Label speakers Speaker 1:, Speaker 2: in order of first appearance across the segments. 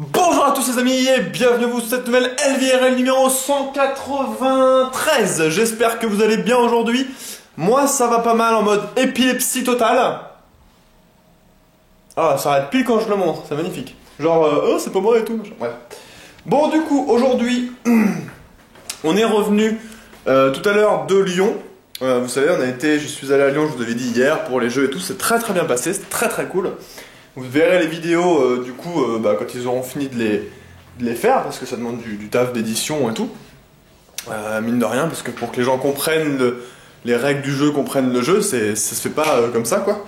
Speaker 1: Bonjour à tous les amis et bienvenue à vous sur cette nouvelle LVRL numéro 193. J'espère que vous allez bien aujourd'hui. Moi ça va pas mal en mode épilepsie totale. Ah, ça arrête pile quand je le montre, c'est magnifique. Genre, oh c'est pas moi et tout. Ouais. Bon du coup aujourd'hui, on est revenu tout à l'heure de Lyon. Vous savez, je suis allé à Lyon, je vous l'avais dit hier, pour les jeux et tout, c'est très bien passé, c'est très cool. Vous verrez les vidéos du coup quand ils auront fini de les faire, parce que ça demande du taf d'édition et tout. Mine de rien, parce que pour que les gens comprennent les règles du jeu, comprennent le jeu, ça se fait pas comme ça quoi.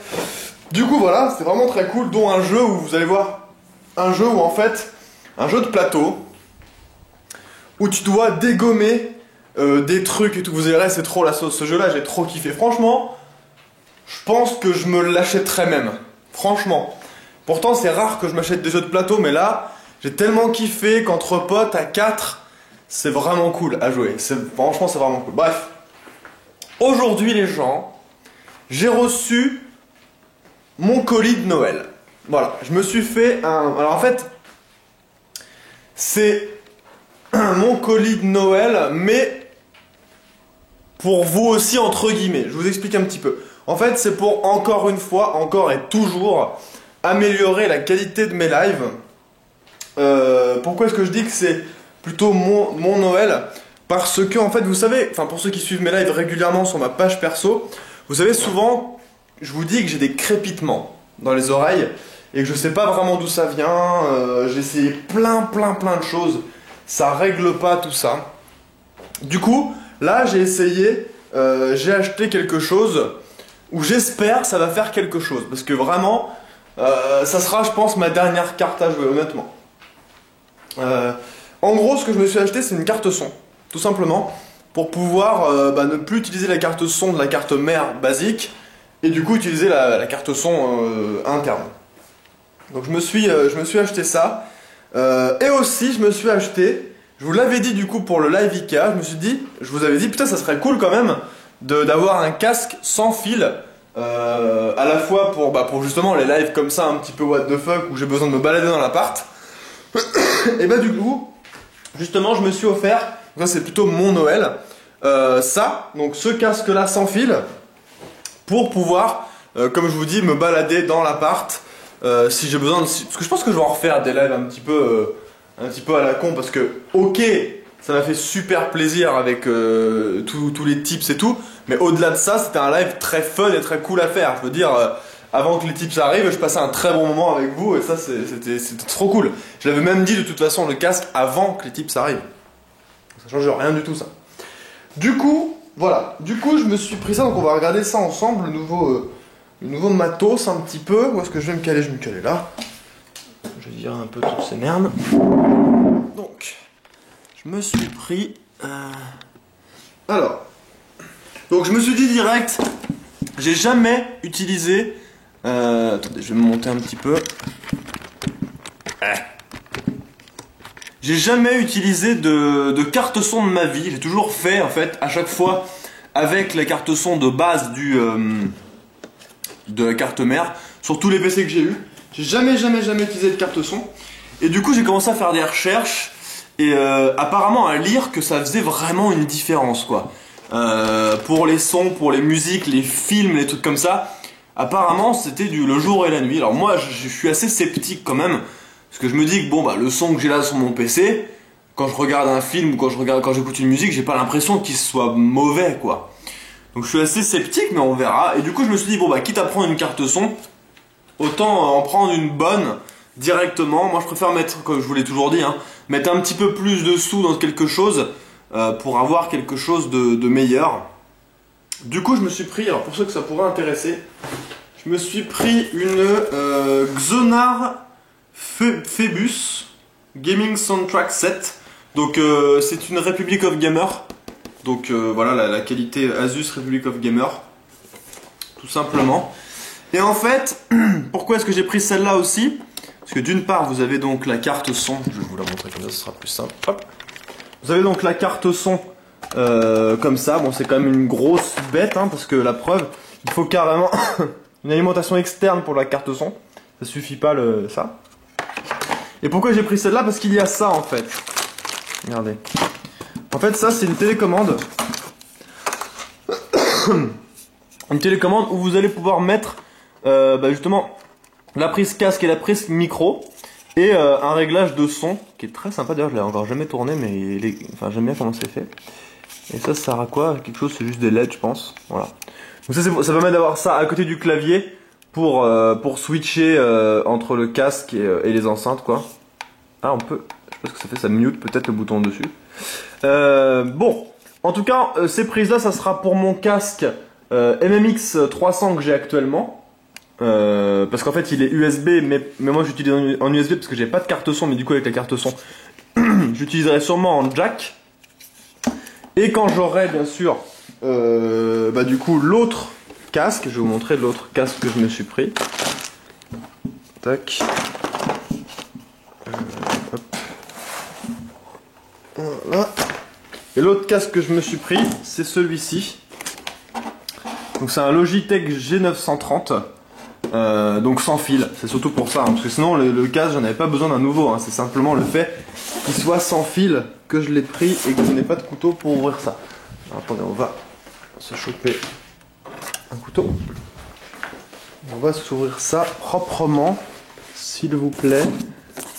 Speaker 1: Du coup voilà, c'est vraiment très cool, dont un jeu où vous allez voir, un jeu où en fait, un jeu de plateau, où tu dois dégommer des trucs et tout. Vous verrez, c'est trop la sauce, ce jeu là, j'ai trop kiffé. Franchement, je pense que je me l'achèterais même, franchement. Pourtant c'est rare que je m'achète des jeux de plateau, mais là j'ai tellement kiffé qu'entre potes à 4 c'est vraiment cool à jouer. Franchement c'est vraiment cool. Bref, aujourd'hui les gens, j'ai reçu mon colis de Noël. Voilà, je me suis fait un... Alors en fait, c'est mon colis de Noël, mais pour vous aussi entre guillemets. Je vous explique un petit peu. En fait c'est pour encore une fois, encore et toujours, améliorer la qualité de mes lives. Pourquoi est-ce que je dis que c'est plutôt mon Noël? Parce que en fait vous savez, enfin pour ceux qui suivent mes lives régulièrement sur ma page perso, vous savez souvent je vous dis que j'ai des crépitements dans les oreilles et que je sais pas vraiment d'où ça vient. J'ai essayé plein de choses, ça règle pas tout ça. Du coup là j'ai essayé, j'ai acheté quelque chose où j'espère ça va faire quelque chose, parce que vraiment ça sera, je pense, ma dernière carte à jouer, honnêtement. En gros, ce que je me suis acheté, c'est une carte son, tout simplement, pour pouvoir ne plus utiliser la carte son de la carte mère basique, et du coup utiliser la carte son interne. Donc je me suis acheté ça, et aussi je me suis acheté, je vous l'avais dit du coup pour le live Ikea, je vous avais dit, putain ça serait cool quand même d'avoir un casque sans fil. À la fois pour justement les lives comme ça un petit peu what the fuck où j'ai besoin de me balader dans l'appart. Et bah du coup justement je me suis offert, ça c'est plutôt mon Noël, ça, donc ce casque là sans fil, pour pouvoir comme je vous dis me balader dans l'appart si j'ai besoin parce que je pense que je vais en refaire des lives un petit peu à la con, parce que ok ça m'a fait super plaisir avec tous les tips et tout, mais au-delà de ça, c'était un live très fun et très cool à faire. Je veux dire, avant que les tips arrivent, je passais un très bon moment avec vous et ça, c'était trop cool. Je l'avais même dit de toute façon, le casque, avant que les tips arrivent. Ça change rien du tout, ça. Du coup, voilà. Du coup, je me suis pris ça, donc on va regarder ça ensemble, le nouveau matos un petit peu. Où est-ce que je vais me caler? Je vais me caler là. Je vais virer un peu toutes ces merdes. Donc... je me suis pris... Alors, donc je me suis dit direct, j'ai jamais utilisé... attendez, je vais me monter un petit peu. J'ai jamais utilisé de carte son de ma vie. J'ai toujours fait, en fait, à chaque fois, avec la carte son de base de la carte mère, sur tous les PC que j'ai eu. J'ai jamais utilisé de carte son. Et du coup, j'ai commencé à faire des recherches. Et apparemment à lire que ça faisait vraiment une différence quoi. Pour les sons, pour les musiques, les films, les trucs comme ça. Apparemment c'était le jour et la nuit. Alors moi je suis assez sceptique quand même, parce que je me dis que bon le son que j'ai là sur mon PC, quand je regarde un film ou quand j'écoute une musique, j'ai pas l'impression qu'il soit mauvais quoi. Donc je suis assez sceptique, mais on verra. Et du coup je me suis dit quitte à prendre une carte son, autant en prendre une bonne directement. Moi je préfère mettre, comme je vous l'ai toujours dit, mettre un petit peu plus de sous dans quelque chose pour avoir quelque chose de meilleur. Du coup je me suis pris, alors pour ceux que ça pourrait intéresser, je me suis pris une Xonar Phoebus Gaming Soundtrack Set. Donc c'est une Republic of Gamer. Donc voilà la qualité Asus Republic of Gamer, tout simplement. Et en fait, pourquoi est-ce que j'ai pris celle-là aussi? Parce que d'une part, vous avez donc la carte son, je vais vous la montrer comme ça, ce sera plus simple. Hop. Vous avez donc la carte son comme ça. Bon, c'est quand même une grosse bête, parce que la preuve, il faut carrément une alimentation externe pour la carte son. Ça suffit pas ça. Et pourquoi j'ai pris celle-là? Parce qu'il y a ça en fait. Regardez. En fait ça c'est une télécommande. Une télécommande où vous allez pouvoir mettre justement la prise casque et la prise micro. Et un réglage de son qui est très sympa. D'ailleurs je l'ai encore jamais tourné mais enfin, j'aime bien comment c'est fait. Et ça sert à quoi? Quelque chose, c'est juste des LED je pense. Voilà. Donc ça permet d'avoir ça à côté du clavier pour switcher entre le casque et les enceintes quoi. Ah on peut, je sais pas ce que ça fait, ça mute peut-être le bouton dessus. Bon, en tout cas ces prises là ça sera pour mon casque MMX 300 que j'ai actuellement. Parce qu'en fait il est USB mais moi j'utilise en USB parce que j'ai pas de carte son, mais du coup avec la carte son j'utiliserai sûrement en jack. Et quand j'aurai bien sûr du coup l'autre casque, je vais vous montrer l'autre casque que je me suis pris. Tac. Hop. Voilà. Et l'autre casque que je me suis pris c'est celui-ci. Donc c'est un Logitech G930. Donc sans fil, c'est surtout pour ça, hein, parce que sinon le casque j'en avais pas besoin d'un nouveau, hein, c'est simplement le fait qu'il soit sans fil que je l'ai pris et que je n'ai pas de couteau pour ouvrir ça. Alors, attendez, on va se choper un couteau. On va s'ouvrir ça proprement, s'il vous plaît.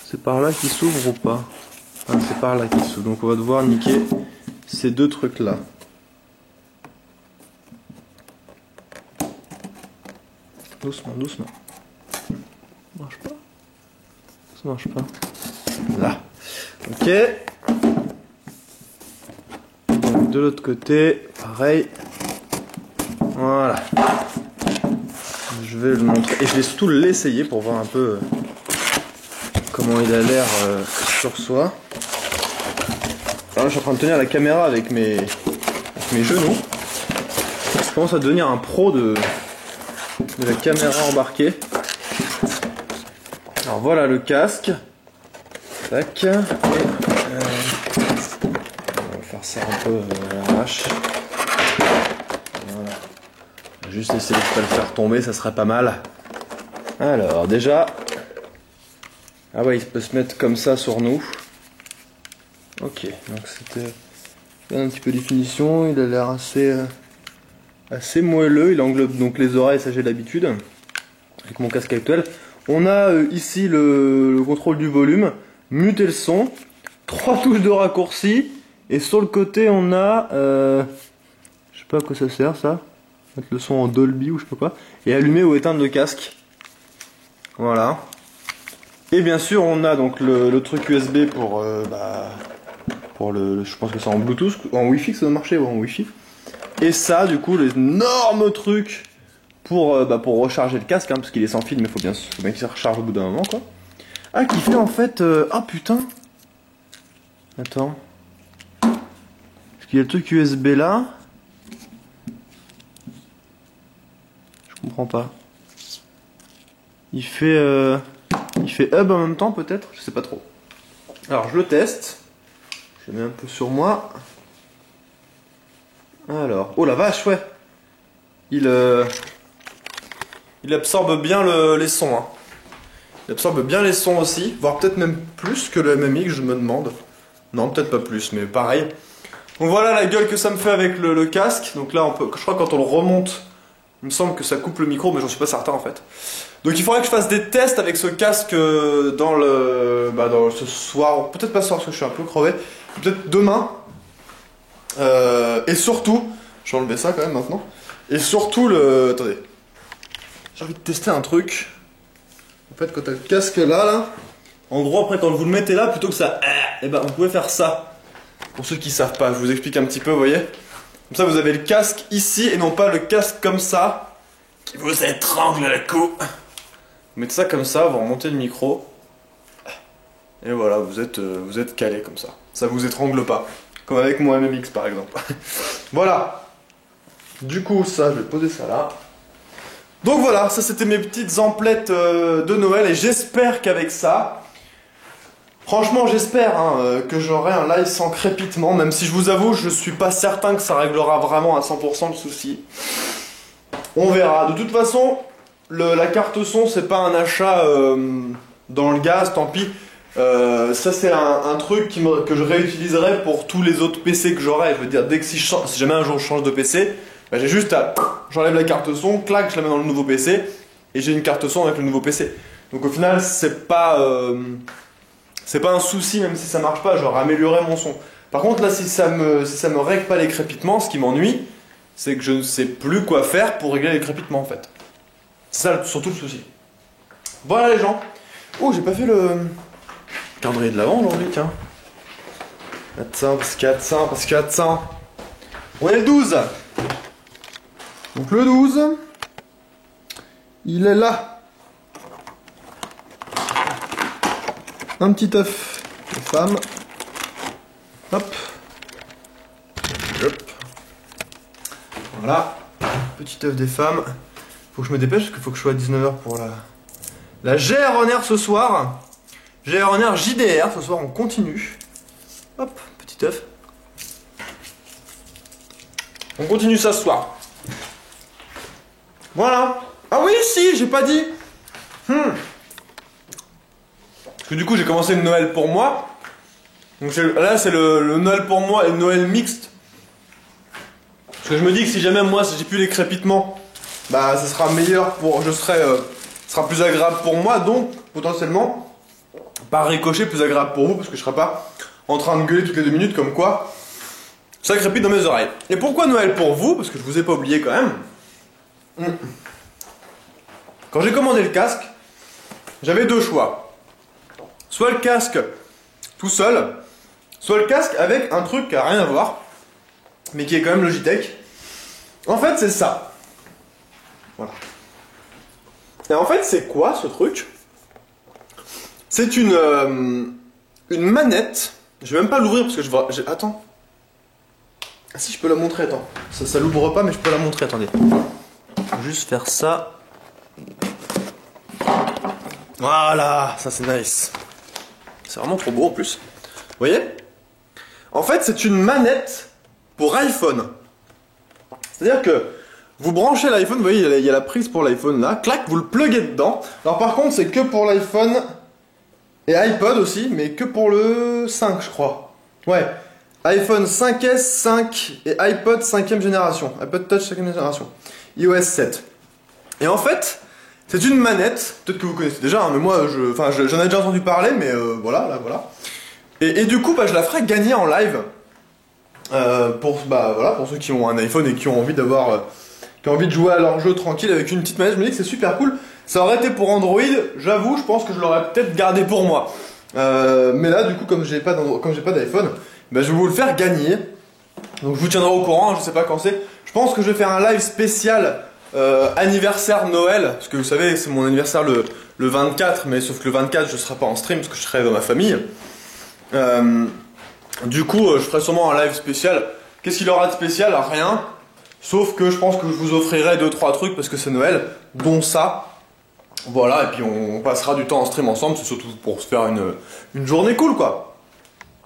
Speaker 1: C'est par là qu'il s'ouvre ou pas? Ah, c'est par là qu'il s'ouvre, donc on va devoir niquer ces deux trucs là. Doucement, doucement. Ça marche pas. Ça marche pas. Là. Ok. Donc de l'autre côté, pareil. Voilà. Je vais le montrer. Et je vais surtout l'essayer pour voir un peu comment il a l'air sur soi. Alors là, je suis en train de tenir la caméra avec mes genoux. Je commence à devenir un pro de la caméra embarquée. Alors voilà le casque. Tac. Et, on va faire ça un peu à l'arrache. Voilà. Juste essayer de ne pas le faire tomber, ça serait pas mal. Alors déjà. Ah ouais, il peut se mettre comme ça sur nous. Ok, donc c'était un petit peu de définition. Il a l'air assez moelleux, il englobe donc les oreilles, ça j'ai l'habitude avec mon casque actuel. On a ici le contrôle du volume, muter le son, 3 touches de raccourci, et sur le côté on a je sais pas à quoi ça sert ça, mettre le son en Dolby ou je sais pas quoi, et allumer ou éteindre le casque. Voilà. Et bien sûr on a donc le truc USB pour je pense que c'est en Bluetooth, en Wi-Fi que ça doit marcher, ou en Wi-Fi. Et ça, du coup, l'énorme truc pour recharger le casque, hein, parce qu'il est sans fil, mais faut bien qu'il se recharge au bout d'un moment, quoi. Ah, qui fait en fait... Ah, putain. Attends. Parce qu'il y a le truc USB là. Je comprends pas. Il fait hub en même temps, peut-être? Je sais pas trop. Alors, je le teste. Je le mets un peu sur moi. Alors, oh la vache, ouais. Il absorbe bien les sons. Hein. Il absorbe bien les sons aussi, voire peut-être même plus que le MMX, je me demande. Non, peut-être pas plus, mais pareil. Donc voilà la gueule que ça me fait avec le casque. Donc là, je crois que quand on le remonte, il me semble que ça coupe le micro, mais j'en suis pas certain en fait. Donc il faudrait que je fasse des tests avec ce casque dans ce soir, peut-être pas ce soir parce que je suis un peu crevé, peut-être demain. Et surtout, je vais enlever ça quand même maintenant. Et surtout attendez, j'ai envie de tester un truc. En fait, quand t'as le casque là, en gros après quand vous le mettez là, plutôt que ça, et ben vous pouvez faire ça. Pour ceux qui savent pas, je vous explique un petit peu, vous voyez. Comme ça, vous avez le casque ici et non pas le casque comme ça qui vous étrangle le cou. Vous mettez ça comme ça, vous remontez le micro. Et voilà, vous êtes calé comme ça. Ça vous étrangle pas. Comme avec mon MMX par exemple. Voilà. Du coup, ça, je vais poser ça là. Donc voilà, ça c'était mes petites emplettes de Noël. Et j'espère qu'avec ça, franchement j'espère que j'aurai un live sans crépitement. Même si je vous avoue, je suis pas certain que ça réglera vraiment à 100% le souci. On verra. De toute façon, la carte son, c'est pas un achat dans le gaz, tant pis. Ça c'est un truc que je réutiliserai pour tous les autres PC que j'aurai. Je veux dire, dès que si jamais un jour je change de PC, bah, j'ai juste à... J'enlève la carte son, clac, je la mets dans le nouveau PC, et j'ai une carte son avec le nouveau PC. Donc au final, c'est pas un souci, même si ça marche pas, j'aurais amélioré mon son. Par contre là, si ça me règle pas les crépitements, ce qui m'ennuie, c'est que je ne sais plus quoi faire pour régler les crépitements en fait. C'est ça surtout le souci. Voilà les gens. Oh, j'ai pas fait le calendrier de l'avant aujourd'hui, tiens. Attends, parce qu'il y a de ça. On est le 12. Donc le 12, il est là. Un petit œuf de femme. Hop. Hop. Voilà. Petit œuf des femmes. Faut que je me dépêche parce qu'il faut que je sois à 19h pour la GR en air ce soir. GR en air JDR ce soir, on continue. Hop, petit œuf. On continue ça ce soir. Voilà. Ah oui, si, j'ai pas dit. Parce que du coup, j'ai commencé le Noël pour moi. Donc là, c'est le Noël pour moi et le Noël mixte. Parce que je me dis que si jamais moi, si j'ai plus les crépitements, bah, ça sera meilleur pour... ce sera plus agréable pour moi, donc, potentiellement, par ricochet, plus agréable pour vous, parce que je serai pas en train de gueuler toutes les 2 minutes, comme quoi ça crépite dans mes oreilles. Et pourquoi Noël pour vous? Parce que je vous ai pas oublié quand même. Quand j'ai commandé le casque, j'avais 2 choix. Soit le casque tout seul, soit le casque avec un truc qui a rien à voir, mais qui est quand même Logitech. En fait, c'est ça. Voilà. Et en fait, c'est quoi ce truc? C'est une manette. Je vais même pas l'ouvrir parce que je vois... Attends. Ah si, je peux la montrer, attends. Ça l'ouvre pas, mais je peux la montrer, attendez. Juste faire ça. Voilà, ça c'est nice. C'est vraiment trop beau en plus. Vous voyez? En fait, c'est une manette pour iPhone. C'est-à-dire que vous branchez l'iPhone, vous voyez, il y a la prise pour l'iPhone là, clac, vous le pluguez dedans. Alors par contre, c'est que pour l'iPhone et iPod aussi, mais que pour le 5, je crois. Ouais. iPhone 5S, 5 et iPod 5ème génération. iPod Touch 5ème génération. iOS 7. Et en fait, c'est une manette, peut-être que vous connaissez déjà, hein, mais moi, j'en ai déjà entendu parler, mais voilà, là, voilà. Et du coup, bah, je la ferai gagner en live. Pour ceux qui ont un iPhone et qui ont envie de jouer à leur jeu tranquille avec une petite manette, je me dis que c'est super cool. Ça aurait été pour Android, j'avoue, je pense que je l'aurais peut-être gardé pour moi. Mais là, du coup, comme j'ai pas d'iPhone, bah, je vais vous le faire gagner. Donc je vous tiendrai au courant, je sais pas quand c'est. Je pense que je vais faire un live spécial anniversaire Noël, parce que vous savez, c'est mon anniversaire le 24, mais sauf que le 24, je serai pas en stream parce que je serai dans ma famille. Du coup, je ferai sûrement un live spécial. Qu'est-ce qu'il aura de spécial? Rien. Sauf que je pense que je vous offrirai 2-3 trucs parce que c'est Noël, dont ça. Voilà, et puis on passera du temps en stream ensemble, c'est surtout pour se faire une journée cool, quoi.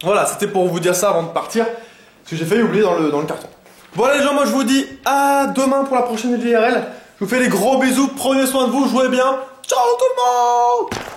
Speaker 1: Voilà, c'était pour vous dire ça avant de partir, parce que j'ai failli oublier dans le carton. Voilà les gens, moi je vous dis à demain pour la prochaine IRL. Je vous fais des gros bisous, prenez soin de vous, jouez bien. Ciao tout le monde!